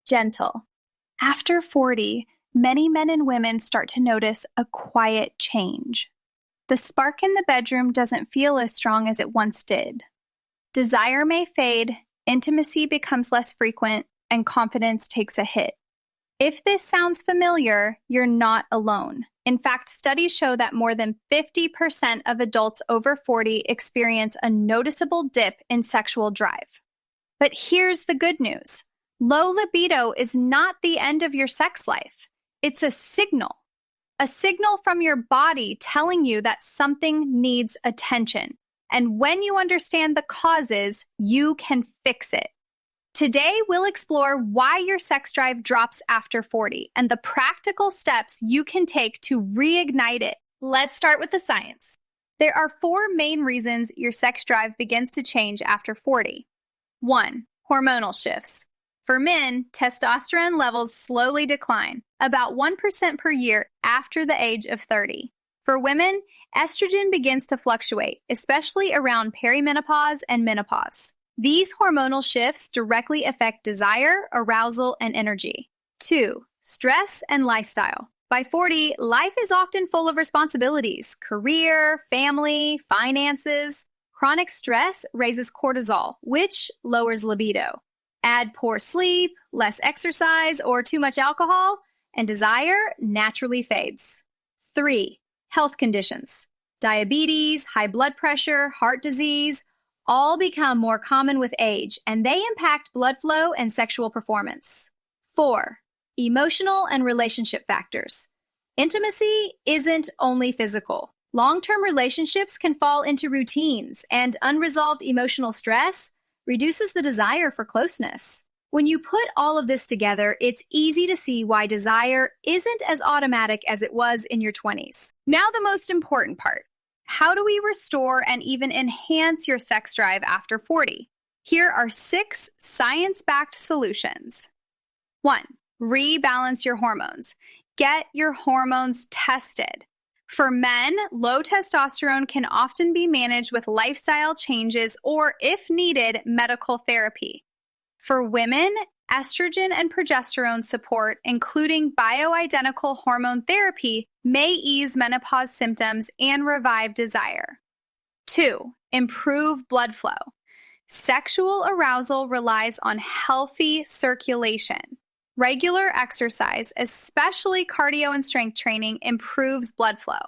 Gentle. After 40, many men and women start to notice a quiet change. The spark in the bedroom doesn't feel as strong as it once did. Desire may fade, intimacy becomes less frequent, and confidence takes a hit. If this sounds familiar, you're not alone. In fact, studies show that more than 50% of adults over 40 experience a noticeable dip in sexual drive. But here's the good news. Low libido is not the end of your sex life. It's a signal from your body telling you that something needs attention. And when you understand the causes, you can fix it. Today, we'll explore why your sex drive drops after 40 and the practical steps you can take to reignite it. Let's start with the science. There are 4 main reasons your sex drive begins to change after 40. 1. Hormonal shifts. For men, testosterone levels slowly decline, about 1% per year after the age of 30. For women, estrogen begins to fluctuate, especially around perimenopause and menopause. These hormonal shifts directly affect desire, arousal, and energy. 2. Stress and lifestyle. By 40, life is often full of responsibilities, career, family, finances. Chronic stress raises cortisol, which lowers libido. Add poor sleep, less exercise, or too much alcohol, and desire naturally fades. 3. Health conditions. Diabetes, high blood pressure, heart disease, all become more common with age, and they impact blood flow and sexual performance. 4. Emotional and relationship factors. Intimacy isn't only physical. Long-term relationships can fall into routines, and unresolved emotional stress reduces the desire for closeness. When you put all of this together, it's easy to see why desire isn't as automatic as it was in your 20s. Now the most important part. How do we restore and even enhance your sex drive after 40? Here are 6 science-backed solutions. 1. Rebalance your hormones. Get your hormones tested. For men, low testosterone can often be managed with lifestyle changes or, if needed, medical therapy. For women, estrogen and progesterone support, including bioidentical hormone therapy, may ease menopause symptoms and revive desire. 2. Improve blood flow. Sexual arousal relies on healthy circulation. Regular exercise, especially cardio and strength training, improves blood flow.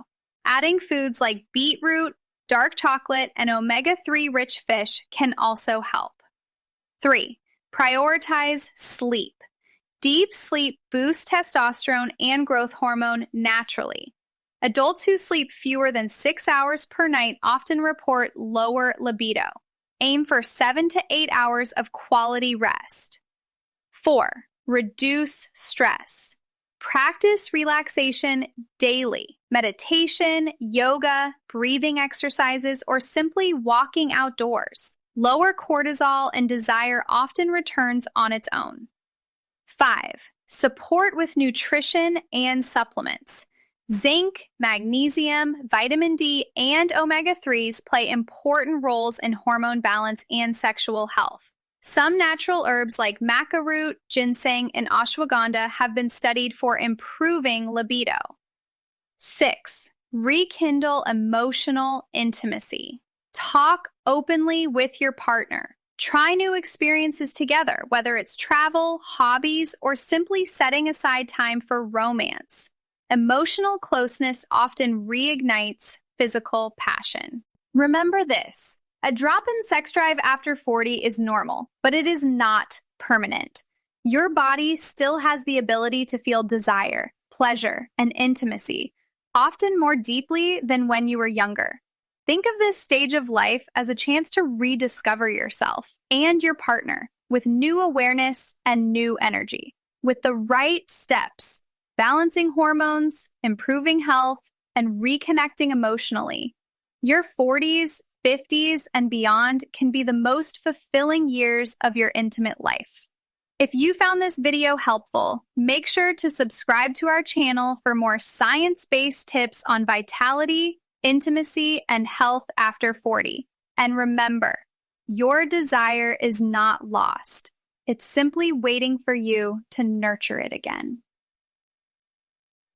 Adding foods like beetroot, dark chocolate, and omega-3 rich fish can also help. 3. Prioritize sleep. Deep sleep boosts testosterone and growth hormone naturally. Adults who sleep fewer than 6 hours per night often report lower libido. Aim for 7 to 8 hours of quality rest. 4. Reduce stress. Practice relaxation daily. Meditation, yoga, breathing exercises, or simply walking outdoors. Lower cortisol and desire often returns on its own. 5. Support with nutrition and supplements. Zinc, magnesium, vitamin D, and omega-3s play important roles in hormone balance and sexual health. Some natural herbs like maca root, ginseng, and ashwagandha have been studied for improving libido. 6. Rekindle emotional intimacy. Talk openly with your partner. Try new experiences together, whether it's travel, hobbies, or simply setting aside time for romance. Emotional closeness often reignites physical passion. Remember this. A drop in sex drive after 40 is normal, but it is not permanent. Your body still has the ability to feel desire, pleasure, and intimacy, often more deeply than when you were younger. Think of this stage of life as a chance to rediscover yourself and your partner with new awareness and new energy. With the right steps, balancing hormones, improving health, and reconnecting emotionally, your 40s, 50s, and beyond can be the most fulfilling years of your intimate life. If you found this video helpful, make sure to subscribe to our channel for more science-based tips on vitality, intimacy, and health after 40. And remember, your desire is not lost. It's simply waiting for you to nurture it again.